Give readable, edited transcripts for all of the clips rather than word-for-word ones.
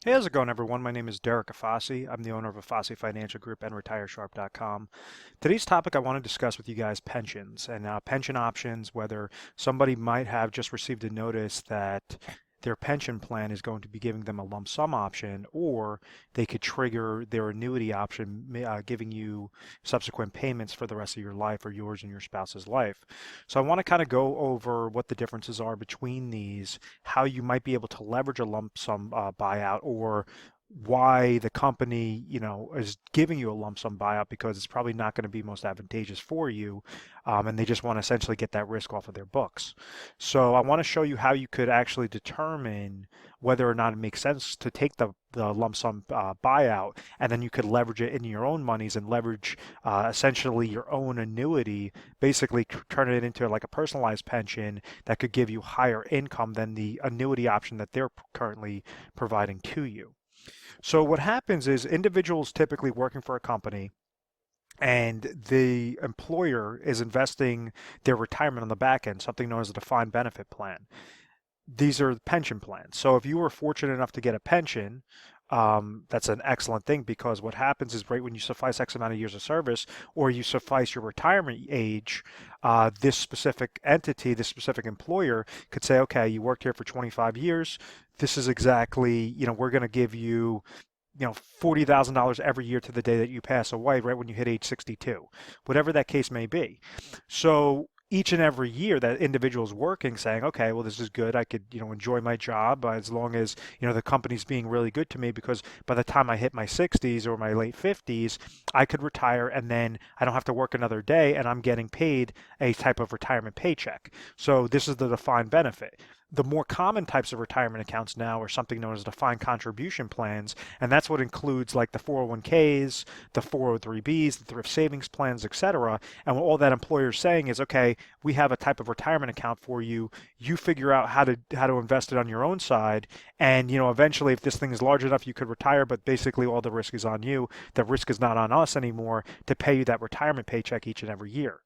Hey, how's it going, everyone? My name is Derek Afasi. I'm the owner of Afasi Financial Group and RetireSharp.com. Today's topic I want to discuss with you guys pensions and pension options, whether somebody might have just received a notice that their pension plan is going to be giving them a lump sum option, or they could trigger their annuity option, giving you subsequent payments for the rest of your life or yours and your spouse's life. So I want to kind of go over what the differences are between these, how you might be able to leverage a lump sum buyout, or why the company, is giving you a lump sum buyout because it's probably not going to be most advantageous for you, and they just want to essentially get that risk off of their books. So I want to show you how you could actually determine whether or not it makes sense to take the lump sum buyout, and then you could leverage it in your own monies and leverage essentially your own annuity, basically turn it into like a personalized pension that could give you higher income than the annuity option that they're currently providing to you. So what happens is individuals typically working for a company and the employer is investing their retirement on the back end, something known as a defined benefit plan. These are pension plans. So if you were fortunate enough to get a pension, that's an excellent thing, because what happens is right when you suffice X amount of years of service or you suffice your retirement age, this specific entity, this specific employer could say, okay, you worked here for 25 years. This is exactly, we're going to give you, $40,000 every year to the day that you pass away, right when you hit age 62, whatever that case may be. So each and every year that individual is working, saying, okay, well, this is good. I could, enjoy my job as long as, the company's being really good to me, because by the time I hit my 60s or my late 50s, I could retire and then I don't have to work another day and I'm getting paid a type of retirement paycheck. So this is the defined benefit. The more common types of retirement accounts now are something known as defined contribution plans, and that's what includes like the 401ks, the 403bs, the thrift savings plans, etc. And what all that employer is saying is, okay, we have a type of retirement account for you. You figure out how to invest it on your own side, and eventually, if this thing is large enough, you could retire. But basically, all the risk is on you. The risk is not on us anymore to pay you that retirement paycheck each and every year.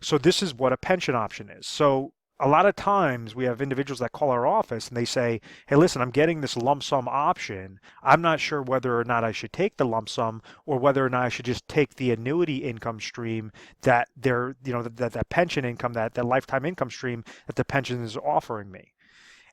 So this is what a pension option is. So a lot of times we have individuals that call our office and they say, hey, listen, I'm getting this lump sum option. I'm not sure whether or not I should take the lump sum or whether or not I should just take the annuity income stream that they're, that pension income, that lifetime income stream that the pension is offering me.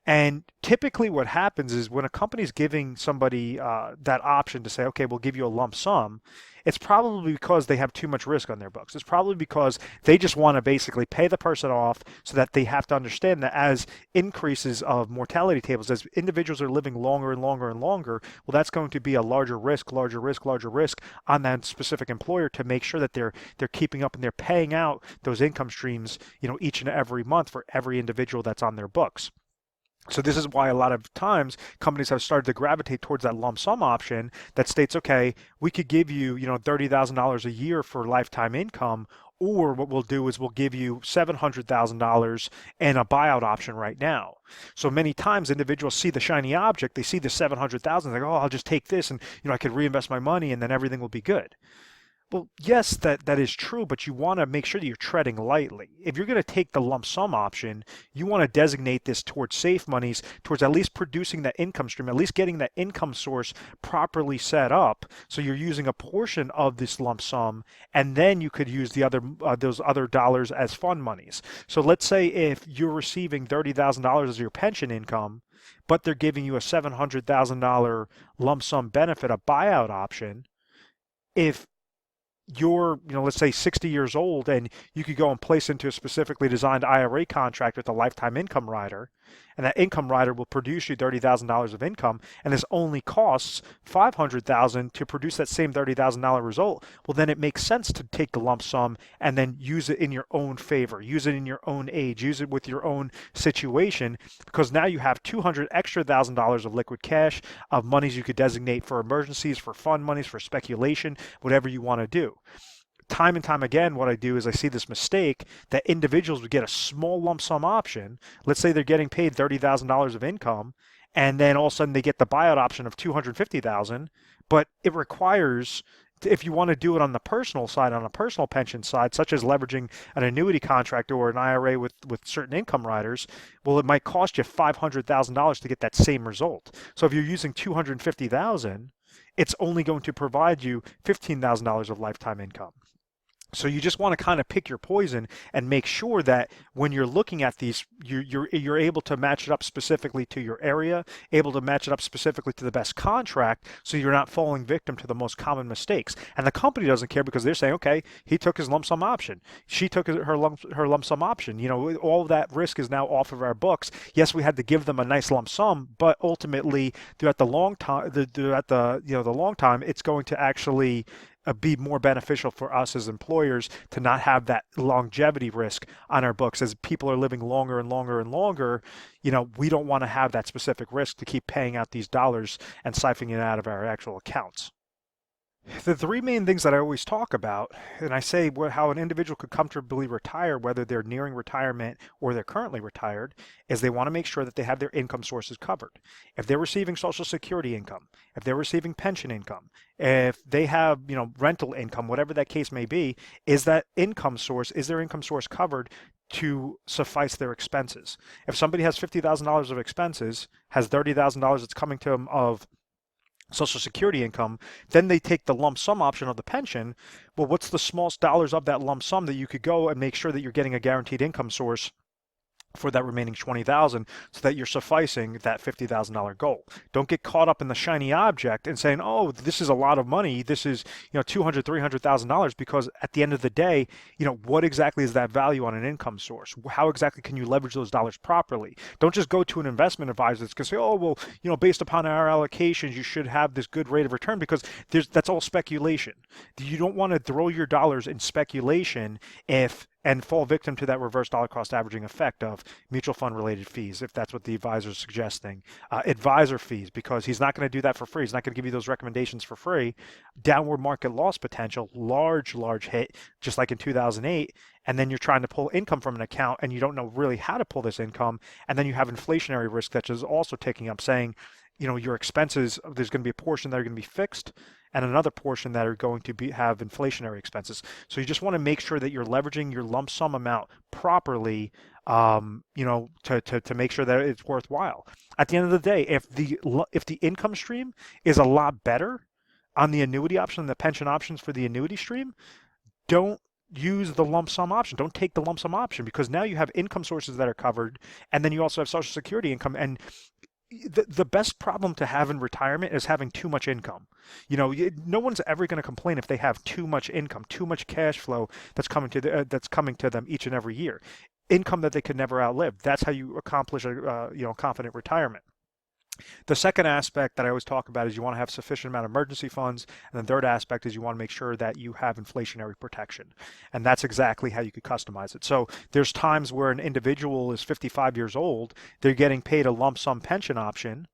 And typically, what happens is when a company is giving somebody that option to say, okay, we'll give you a lump sum, it's probably because they have too much risk on their books. It's probably because they just want to basically pay the person off so that they have to understand that as increases of mortality tables, as individuals are living longer and longer and longer, well, that's going to be a larger risk, larger risk, larger risk on that specific employer to make sure that they're keeping up and they're paying out those income streams, each and every month for every individual that's on their books. So this is why a lot of times companies have started to gravitate towards that lump sum option that states, okay, we could give you, $30,000 a year for lifetime income, or what we'll do is we'll give you $700,000 and a buyout option right now. So many times individuals see the shiny object, they see the 700,000, they go, oh, I'll just take this and, I could reinvest my money and then everything will be good. Well, yes, that is true, but you want to make sure that you're treading lightly. If you're going to take the lump sum option, you want to designate this towards safe monies, towards at least producing that income stream, at least getting that income source properly set up. So you're using a portion of this lump sum, and then you could use the other those other dollars as fund monies. So let's say if you're receiving $30,000 as your pension income, but they're giving you a $700,000 lump sum benefit, a buyout option. If you're, let's say 60 years old and you could go and place into a specifically designed IRA contract with a lifetime income rider, and that income rider will produce you $30,000 of income, and this only costs $500,000 to produce that same $30,000 result, well, then it makes sense to take the lump sum and then use it in your own favor, use it in your own age, use it with your own situation, because now you have $200,000 of liquid cash, of monies you could designate for emergencies, for fund monies, for speculation, whatever you want to do. Time and time again, what I do is I see this mistake that individuals would get a small lump sum option. Let's say they're getting paid $30,000 of income, and then all of a sudden they get the buyout option of $250,000, but it requires If you want to do it on the personal side, on a personal pension side, such as leveraging an annuity contract or an IRA with certain income riders, well, it might cost you $500,000 to get that same result. So if you're using 250,000, it's only going to provide you $15,000 of lifetime income. So you just want to kind of pick your poison and make sure that when you're looking at these, you're able to match it up specifically to your area, able to match it up specifically to the best contract, so you're not falling victim to the most common mistakes. And the company doesn't care because they're saying, okay, he took his lump sum option, she took her lump sum option. You know, all of that risk is now off of our books. Yes, we had to give them a nice lump sum, but ultimately, throughout the long time, the long time, it's going to actually be more beneficial for us as employers to not have that longevity risk on our books. As people are living longer and longer and longer, you know, we don't want to have that specific risk to keep paying out these dollars and siphoning it out of our actual accounts. The three main things that I always talk about, and I say how an individual could comfortably retire, whether they're nearing retirement or they're currently retired, is they want to make sure that they have their income sources covered. If they're receiving Social Security income, if they're receiving pension income, if they have, you know, rental income, whatever that case may be, is their income source covered to suffice their expenses? If somebody has $50,000 of expenses, has $30,000 that's coming to them of Social Security income, then they take the lump sum option of the pension. Well, what's the smallest dollars of that lump sum that you could go and make sure that you're getting a guaranteed income source for that remaining 20,000, so that you're sufficing that $50,000 goal. Don't get caught up in the shiny object and saying, oh, this is a lot of money, this is, you know, $200,000, $300,000, because at the end of the day, you know, what exactly is that value on an income source? How exactly can you leverage those dollars properly? Don't just go to an investment advisor that's going to say, oh, well, you know, based upon our allocations, you should have this good rate of return, because that's all speculation. You don't want to throw your dollars in speculation and fall victim to that reverse dollar cost averaging effect of mutual fund related fees, if that's what the advisor is suggesting. Advisor fees, because he's not going to do that for free. He's not going to give you those recommendations for free. Downward market loss potential, large hit, just like in 2008. And then you're trying to pull income from an account and you don't know really how to pull this income. And then you have inflationary risk that is also taking up, saying, you know, your expenses, there's going to be a portion that are going to be fixed and another portion that are going to have inflationary expenses. So you just want to make sure that you're leveraging your lump sum amount properly, you know, to make sure that it's worthwhile. At the end of the day, if the income stream is a lot better on the annuity option, the pension options for the annuity stream, don't use the lump sum option. Don't take the lump sum option, because now you have income sources that are covered, and then you also have Social Security income. And the best problem to have in retirement is having too much income. You know, no one's ever going to complain if they have too much income, too much cash flow that's coming to them each and every year. Income that they could never outlive. That's how you accomplish a confident retirement. The second aspect that I always talk about is you want to have sufficient amount of emergency funds. And the third aspect is you want to make sure that you have inflationary protection. And that's exactly how you could customize it. So there's times where an individual is 55 years old, they're getting paid a lump sum pension option,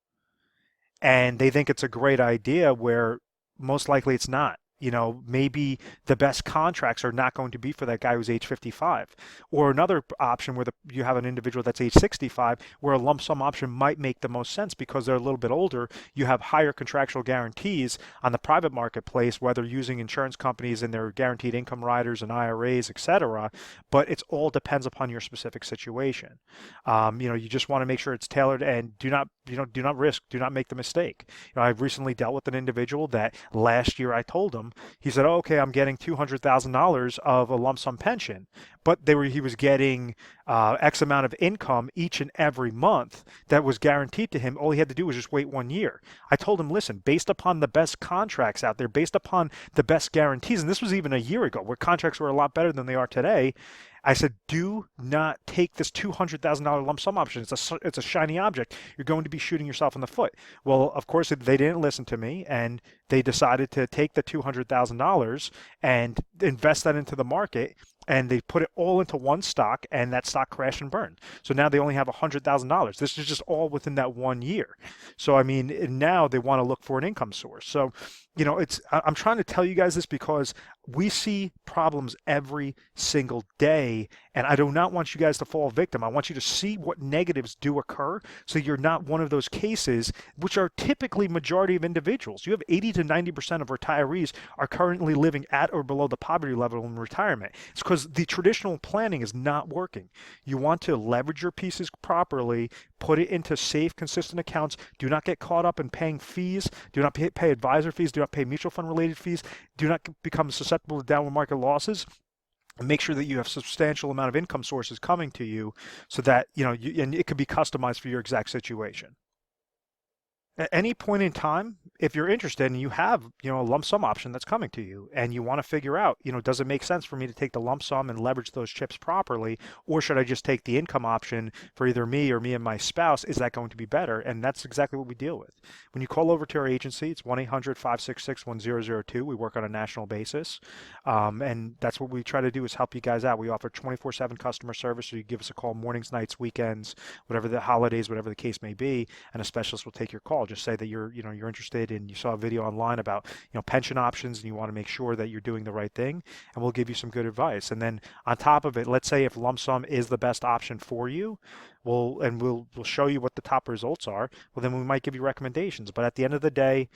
and they think it's a great idea, where most likely it's not. You know, maybe the best contracts are not going to be for that guy who's age 55. Or another option where you have an individual that's age 65, where a lump sum option might make the most sense because they're a little bit older. You have higher contractual guarantees on the private marketplace, whether using insurance companies and their guaranteed income riders and IRAs, etc. But it all depends upon your specific situation. You know, you just want to make sure it's tailored, and do not make the mistake. You know, I've recently dealt with an individual that last year I told him, he said, oh, okay, I'm getting $200,000 of a lump sum pension, but he was getting X amount of income each and every month that was guaranteed to him. All he had to do was just wait 1 year. I told him, listen, based upon the best contracts out there, based upon the best guarantees, and this was even a year ago where contracts were a lot better than they are today, I said, do not take this $200,000 lump sum option. It's a shiny object. You're going to be shooting yourself in the foot. Well, of course, they didn't listen to me, and they decided to take the $200,000 and invest that into the market, and they put it all into one stock, and that stock crashed and burned. So now they only have $100,000. This is just all within that 1 year. So, I mean, now they want to look for an income source. So, you know, I'm trying to tell you guys this because We see problems every single day, and I do not want you guys to fall victim. I want you to see what negatives do occur so you're not one of those cases, which are typically majority of individuals. You have 80 to 90% of retirees are currently living at or below the poverty level in retirement. It's because the traditional planning is not working. You want to leverage your pieces properly, put it into safe, consistent accounts. Do not get caught up in paying fees. Do not pay advisor fees. Do not pay mutual fund related fees. Do not become susceptible to downward market losses. And make sure that you have substantial amount of income sources coming to you so that, and it could be customized for your exact situation. At any point in time, if you're interested and you have, a lump sum option that's coming to you and you want to figure out, does it make sense for me to take the lump sum and leverage those chips properly, or should I just take the income option for either me or me and my spouse? Is that going to be better? And that's exactly what we deal with. When you call over to our agency, it's 1-800-566-1002. We work on a national basis. And that's what we try to do is help you guys out. We offer 24/7 customer service. So you give us a call mornings, nights, weekends, whatever the holidays, whatever the case may be, and a specialist will take your call. Just say that you're interested and you saw a video online about, pension options and you want to make sure that you're doing the right thing, and we'll give you some good advice. And then on top of it, let's say if lump sum is the best option for you, we'll show you what the top results are. Well, then we might give you recommendations. But at the end of the day,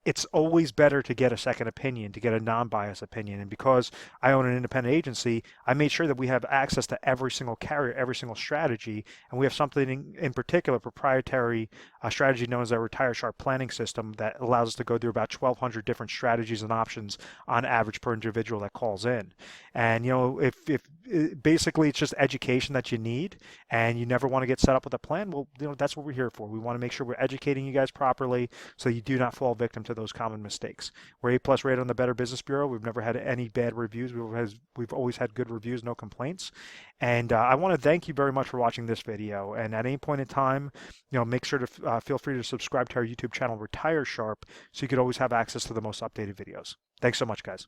it's always better to get a second opinion, to get a non-biased opinion. And because I own an independent agency, I made sure that we have access to every single carrier, every single strategy, and we have something in particular, proprietary strategy known as our Retire Sharp planning system that allows us to go through about 1,200 different strategies and options on average per individual that calls in. And if basically it's just education that you need, and you never want to get set up with a plan, well, that's what we're here for. We want to make sure we're educating you guys properly so you do not fall victim to those common mistakes. We're A+ rated on the Better Business Bureau. We've never had any bad reviews. We've always had good reviews, no complaints. And I want to thank you very much for watching this video. And at any point in time, make sure to feel free to subscribe to our YouTube channel, Retire Sharp, so you could always have access to the most updated videos. Thanks so much, guys.